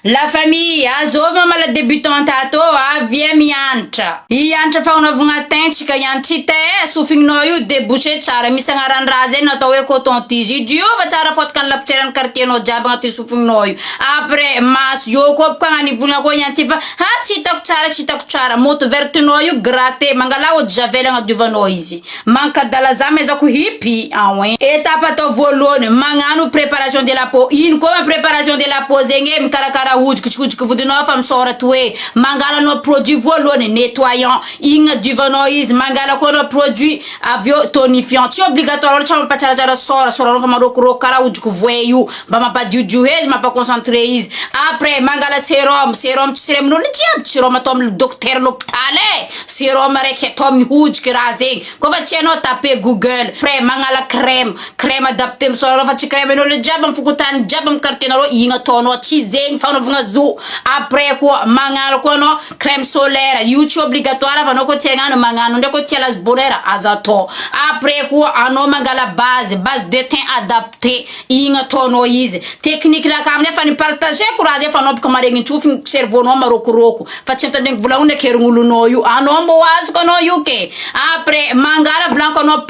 La famille, azova mala débutante ato, avia miantra. Iantra fagnanovagna tentsika ihany tsy te sofingnao io débouché tsara misy agnaran-draha zay natao hoe coton tige io diova tsara fotaka ny laposiran'ny quartier-nao jiaby agnaty sofingnao io. Après maso io koa bôka agnivolagna koa ihany ty fa tsy hitako tsara tsy hitako tsara moto vertinao io gratté mangala eau de javel agnadiovanao izy. Mankadala za mezako hippy ouais. Étape atao voalohany magnano préparation de la peau. Ino koa préparation de la peau zegny mikarakara hodikotsikotsiko vodinao fa misoratra hoe mangalanao produit voalohany nettoyant igny diovanao izy mangala koa anao produit avio tonifiant tsy obligatoire loatra mampatsaratsara soranao fa marokoroko karaha hodiko voe io mba mampadiudio hely mampaconcentré izy. Après mangala sérum tsy siremin'olo jiaby sérum atao amin'ny docteur l'hôpital sérum araiky atao amin'ny hodiky raha zegny koa fa tsy anao tape google. Après mangala crème adapté misorana fa tsy crème an'olo jiaby amin'ny fokotany jiaby amin'ny quartier-nareo igny ataonao tsy zegny fanaovagna zo. Après koa magnano koa anao crème solaire io tsy obligatoire fa anao koa tsy agnano magnano ndraiky koa tia lazy bonheur azo atao. Après koa anao mangala base de teint adapté igny ataonao izy. Technique naka aminay fa nipartage ko raha zay fa anao bôka maregny tsofiny cerveau-nao marokoroko fa tsy mitandregny volagno eky herin'olonao io anao mbo azoko anao io ke. Après mangala volaniko anao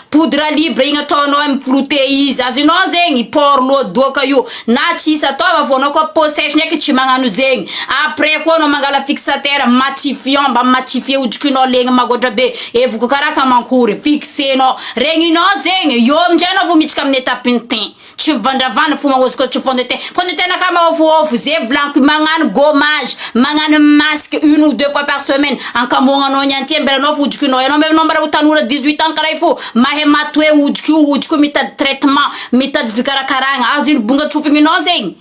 poudre libre igny ataonao amy flouté izy azonao zegny port lodoka io na tsisy ataova fô anao koa peau sèche ndraiky tsy magnano zegny. Après koa anao mangala fixateur matifiant mba matifie hodrikinao legny magoatra be evoko karaha kamankory fixenao regninao zegny io amizay anao vo miditsika amin'ny étape teint tsy mivandravana fo magnozikotsy fond de teint naka maofofo zay volaniko magnano gommage magnano masque 1 ou 2 fois par semaine ankamognanao niany ty mbela anao fo hodrikinao anao mbela mbara ho tanora 18 ans karaha ifo mahay maty hoe hodiko mitady traitement mitady fikarakaragna azo ino bonga trofinginao zegny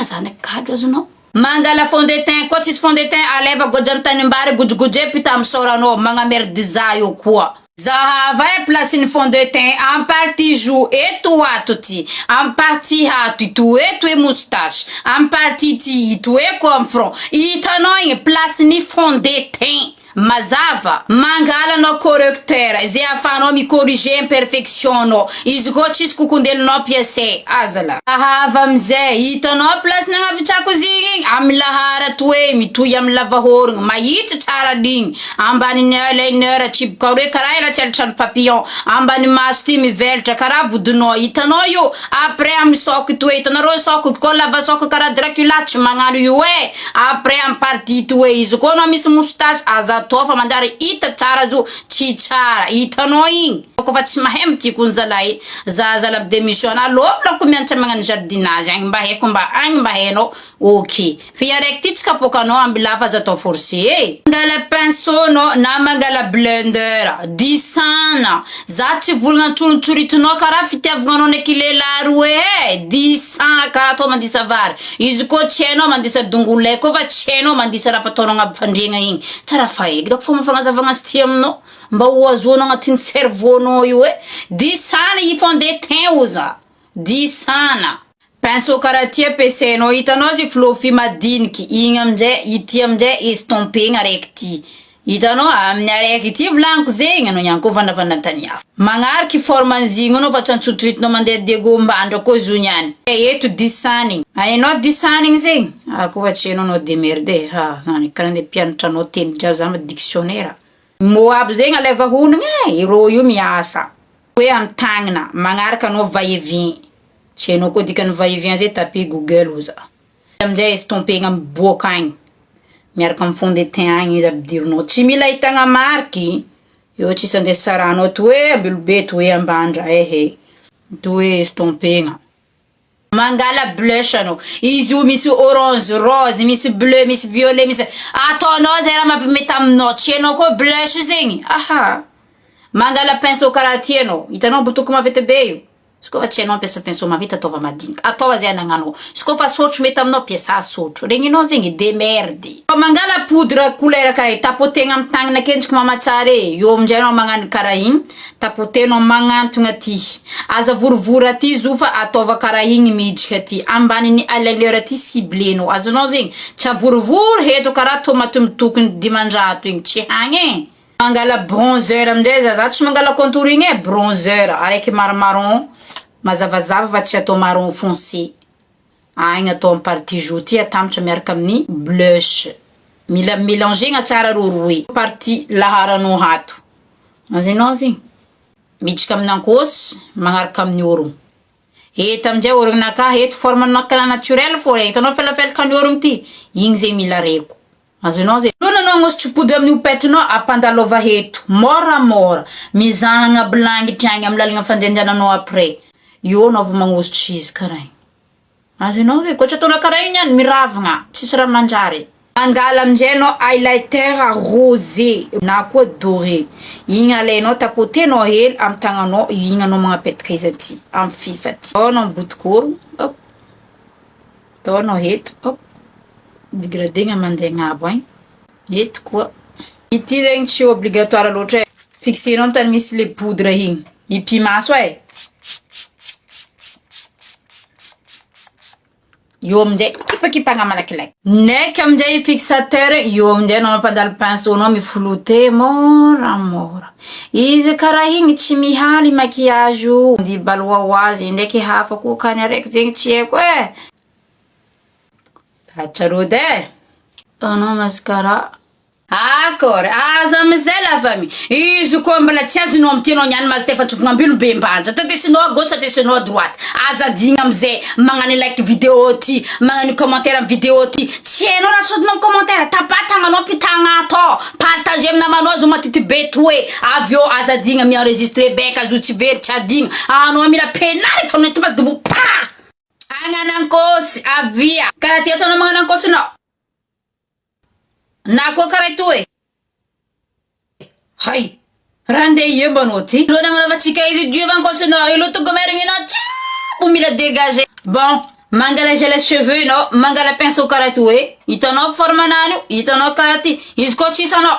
zanaky kadro azonao. Mangala fond de teint koa tsisy fond de teint aleva gojany tanimbary gojogoje pita misoranao magnamerdy za io koa. Zahava place ny fond de teint en partie joue eto ato ty en partie hato ito eto e moustache en partie ty ito e comme front hitanao igny place ny fond de teint mazava mangala anao correcteur zay afahanao micorriger imperfection nao izy koa tsisy kokondelinao piese azala ahava amizay hitanao place nagnapitrako zigny amy lahara to hoe mitohy amy lavahorigny mahitsy tsara ligny ambaniny eyeliner tsiboka hoe karaha ela tsialitrano papillon ambany maso ty mivelatra karaha vodinao hitanao io. Après amy soko to hoe hitanareo soko koa lava soko karaha Dracula tsy magnano io hoe après amy partie to hoe izy koa anao misy moustache atao fa mandary hita tsara zo tsy tsara hitanao igny koa fa tsy mahay mitiko zalahy zala démission alovako mianatra magnano jardinage agny mba haiko mba agny mba hainao ok fi araiky ty tsika pokanao ambila fa zatao forcé mangala pinceau no na mangala blender disana za tsy volagna tsoritsorinao karaha fitiavagnanao ndraiky lehilahy roe disan karaha atao mandisa vary izy koa tsy hainao mandisa dongolay koa fa tsy hainao mandisa raha fataonao agnaby fandriagna igny tsara faheky dako fa mafagnazavagna azy ty aminao mba oazoanao agnatin'ny cerveau-nao io disana i fond de teint oza disana pinceau karaha ty ampiasainao hitanao zy fluffy madiniky igny amizay ity amizay estompegna araiky ty hitanao amin'ny araiky ty volaniko zegny anao ihany koa vandavandatany hafa magnariky forman'zigny anao fa tsy antsotsoitinao mandeha degombandra koa zo niany eto disany ainao disany igny zegny koa fa tsy hainao anao demerde zany karaha nde mpianatra anao teny jiaby zany dictionnaire mo aby zegny aleva honigny iro io miasa hoe amy tagnana magnaraka anao va-et-vient tsy hainao koa dikany va-et-vient zay tapis google oza amizay estompegna miboaka agny miaraka amy fond de teint agny izy abidirinao tsy mila hitagna mariky io tsisy andeha saranao to hoe ambelobe to hoe ambandra to hoe estompegna. Mangala blush anao izy io misy orange rose misy bleu misy violet misy ataonao zay raha mampimety aminao tsy hainao koa blush zegny mangala pinceau karaha ty anao hitanao botoko mavety be io izy koa fa tsy hainao mampiasa pinceau mavety ataova madinika ataova zay anagnanao izy koa fa sotro mety aminao piasa sotro regninao zegny demerdy. Mangala poudre couleur karaha tapotegna amy tagnana kendriky mamatsara io amizay anao magnano karaha igny tapotenao magnantogna ty aza vorovora aty zo fa ataova karaha igny midrika ty ambaniny eyeliner ty ciblenao azonao zegny tsy avorovory heto karaha tomate mitokony 500 igny tsy hagny mangala bronzer amizay za tsy mangala contouring bronzer araiky marron mazavazava fa tsy atao marron foncé Agny atao amin'ny partie joue ty atambatra miaraka amin'ny blush. Mila mélangegna tsara roe. Partie laharanao hato. Azonao zegny. Miditra amin'ny ankosy magnaraka amin'ny orogno. Eto amin'izay orognonakahy eto forme-nao karaha naturel fô hitanao felafelaka ny orogno ty. Igny zay mila reko. Azonao zay. Lohananao agnosotry pody amin'ny hopetinao ampandalova heto. Moramora. Mizahagna blangitra agny amin'ny lalagna fandenjananao après. Io anao vao magnosotry izy karaha igny. Azonao zay. Koa tsy ataonao karaha igny any miravagna. Tsisy raha manjary. Mangala amin'izay anao highlighter rosé na koa doré. Igny alainao tapotenao hely amin'ny tagnanao, igny anao magnapetaka izy aty amin'ny fifa ty. Atao anao botikoro, hop. Atao anao eto, hop. Dégradegna mandeha agnabo agny. Eto koa. Ity zegny tsy obligatoire loatra. Fixenao amin'ny tany misy le poudre igny. Ipimaso e. Io amin'izay kipakipagna malakilaky. Neck amin'izay fixateur, io amin'izay anao mampandalo pinceau-nao miflouter moramora. Izy karaha igny tsy mihaly maquillage io. Ndi baloazy ndraiky hafa koa kany araiky zegny tsy haiko e. Tatsarody e. Ataonao mascara. Akôry, aza amizay la famille. Izy koa mbala tsy azonao amin'tianao niany mazy tefa tsofogna-mbilo be mbanja. Tatesinao à gauche, tatesinao à droite. Aza digna amizay magnano like vidéo ty, magnano commentaire amin'ny vidéo ty. Tsy hainao raha sodinao commentaire, tapatagnanao pitagna atao. Partage amin'ny namanao zo matity be toé. Avyo aza digna mi-enregistré beka zo tsy very tsy adigna. Anao mila penary fa nety mazy de mo pa. Agnanankosy, avia. Karaha ty ataonao magnanankosynao. Na koa karaha ito e. Hay. Raha andeha iemba anao ty. Loha nagnanaovantsika izy diovan-kosonao. Ilo togomerigninao tsapo mila dégager. Bon, mangala gel cheveux anao, mangala pinceau karaha ito e. Hitanao forme-nany io, hitanao karaha ty. Izy koa tsisy anao.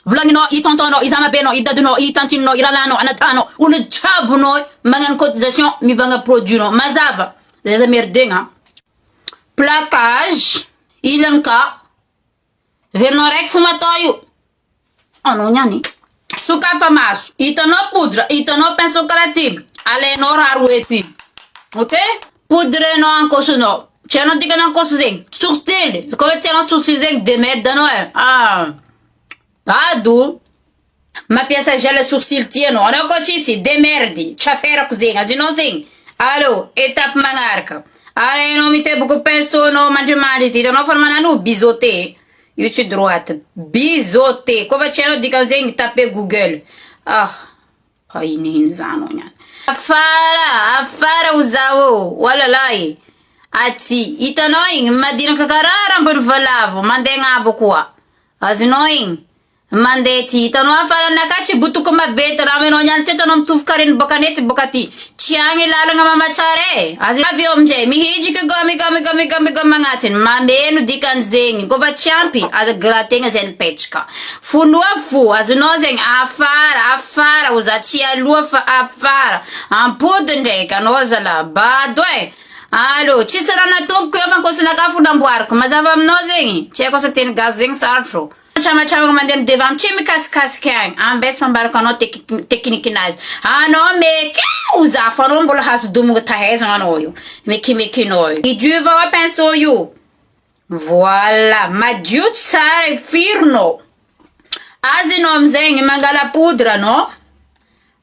Volagninao, itontonao, izamabenao, idadinao, itantinao, iralanao, anatanao. Olo jiabonao magnano cotisation mivanga produit-nao. Mazava. Zaza merdegna. Plaquage. Ilany ka. Verinao raiky fo matao io. Anao niany. Sokafa maso. Hitanao poudre, hitanao pinceau karaha ty. Alainao raha roe ty. Ok? Poudrenao ankosonao. Tianao dikana ankoso zegny. Sourcil. Koa tianao sourcil zegny de merdanao e. Ado. Mampiasa gel sourcil ty anao. Anao koa tsisy de merdy. Tsy aferako zegny. Azinao zegny. Allo, étape magnaraka. Alainao miteboko pinceau anao mandrimandry ty. Hitanao forme-nany biseauté. Io tsy droite. Biseauté. Koa fa tsy hainao dikan'izegny tape Google. Inino zany niany. Afara uzao. Walalai. Ati. Hitanao igny madinaka karaha rambony valavo. Mandeha agnabo koa. Azonao igny. Mandeha ty. Hitanao afaranaka tsy botoko mavety. Raha menao niany ty hitanao mitovy kareny boka nety boka ty. Tsy agny lalagna mamatsare. Avy eo amin'izay mihidriky gamy magnatiny. Mameno dikan'izegny. Koa fa tsy ampy. Aza grategna zay nipetraka. Foloa fo. Azonao zegny afara. Oza tsy aloha fa afara. Ampody ndraiky. Anao zala bado e. Allo, tsisy raha natomboko eo fa ankosonaka fo namboariko. Mazava aminao zegny. Tsy haiko asa teny gazy zegny sarotro. Chamachama mandeha amin'ny devant tsy mikasikasiky agny. Ambesa ambaraka anao teknikinazy. Anao meky uzafa anao mbola hazo domoga tahaizana anao io. Mekimekinao io. Idiova wa pinceau io. Voilà, madio tsara firnao. Azinao amizegny mangala poudre anao.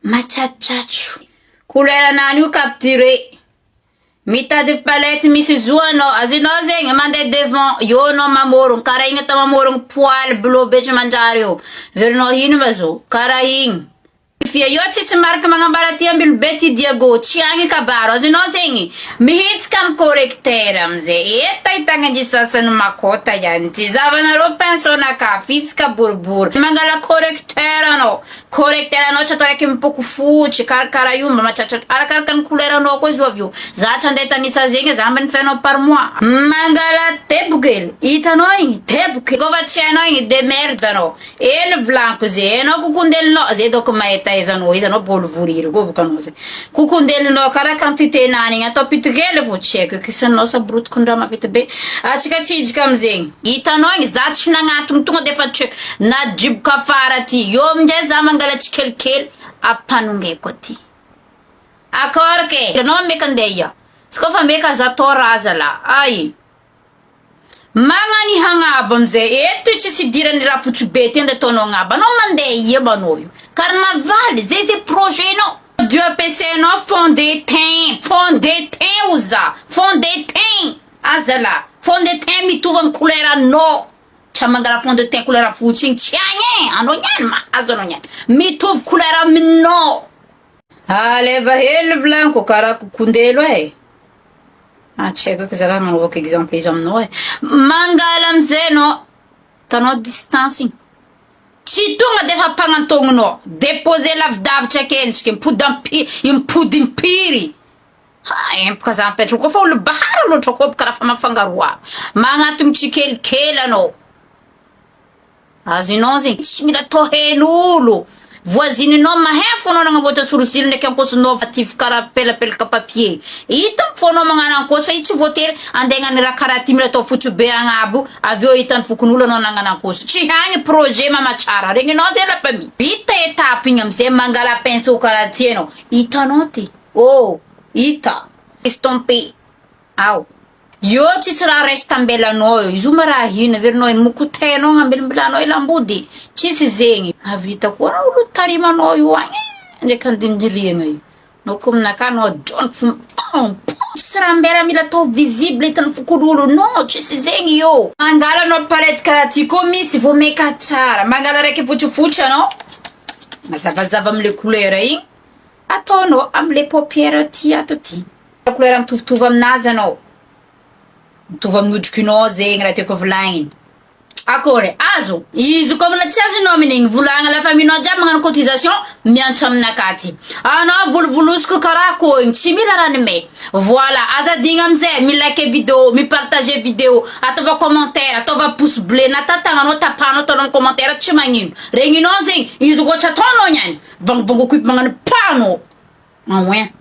Matsatsatsho. Couleur nany io capturé. Mitady palette misy zoanao. Azinao zegny mandeha devant. Io anao mamorogno. Karaha igny atao mamorogno poil bleu be tsy manjary io. Verinao ino ma zo? Karaha igny. Fia io tsisy marika magnambara ty ambilo be ty diago. Tsy agny kabaro. Azinao zegny. Mihitsika amin'ny correcteur amizay. Eta itagnanji sasany makota ihany. Ty zavanareo pinceau naka. Fisika boribory. Mangala correcteur anao. Correcteur anao tsy atao raiky mipoko fotsy. Karakara io mba matsatsatsy. Arakaraka ny couleur anao koa izy avy io. Za tsy andeha tanisa zegny. Za mba nifainao par mois. Mangala tebokely. Hitanao igny. Tebokely. Koa fa tsy hainao igny de merde anao. Ely vlanko zay. Anao kokondelinao. Zay doko mahita izanao bolo voriry go bokanao zay. Kokondelinao karaha quantité nany igny atao pitikely fo tsy haiko. Kisanao sa brotokon-draha mavita be. Atsika tsidika amizegny. Hitanao igny za tsy nagnatony tonga defa tsy haiko. Na driboka afara ty. Io amin'izay za mangala tsikelikely. Apanongeko ty. Akôry ke. Anao meka andeha ia. Ska fa meka za toraza la. Ai. Mangani hangaba mzee. Eto tsy si dirany raha fotsy ende tono ngaba. No mandeha ieba no io. Carnaval, zay projet no. Dieu PC no fond de teint uza. Fond de teint. Azala. Fond de teint mitovy am couleur no. Chamangala fond de teint couleur fotsy igny tsy agny. Ano nyan ma azo no nyan. Mitovy couleur am no. Aleva hely vlanko karaha kokondelo e. Tsy haiko za raha manovako exemple izy aminao e. Mangala amizay no tanao distance igny. Tsy tonga defa mpagnantognonao. Déposer lavidavitra kelytsika impody impiry. Empaka za mipetraka koa fa olo bahara loatra koa karaha fa mafangaroa. Magnatony tsikelikely anao. Azinao zegny tsy mila tohen'olo. Voisininao mahay fonao nagnamboatra sorosilo ndraiky ankosonao vatify karaha pelapelaka papier. Hita fonao magnano ankoso fa tsy voatery andegnany raha karaha ty mila atao fotsy be agnabo aveo hitany fokon'olo anao nagnano ankoso. Tsy hagny projet mamatsara regninao zay la famille. Hita étape igny amizay mangala pinceau karaha ty anao. Hitanao ty. Oh, hita. Estompé. Ao. Yo tsisy raha resta ambelanao io. Izo ma raha ino verinao ino mokotainao ngambelombelanao ilambody. Tsisy zegny. Avita koa na olo tarimanao io agny. Ndraiky andindirigna io. No koa aminaka no adrony tsisy raha ambela mila atao visible hitany fokon'olo. No, tsisy zegny io. Mangala anao palette karaha ty koa misy vao meka tsara. Mangala raiky fotsifotsy anao. Mazavazava amile couleur igny. Ataonao amile paupière ty ato ty. Couleur mitovitovy aminazy anao. Mitovy amin'ny hodrikinao zegny raha tiako volagniny. Akory, azo. Izy koa mila tsy azonao amin'igny volagna la famille-nao jiaby magnano cotisation miantso aminaka ty. Anao volovolosiko karaha koa igny tsy mila rano may. Voilà, azadigna amizay milike vidéo, mipartager vidéo, atova commentaire, atova pouce bleu, natatagnanao tapanao ataonao commentaire tsy magnino. Regninao zegny, izy koa tsy ataonao niany. Vangovango kuip magnano pano. Ah ouais.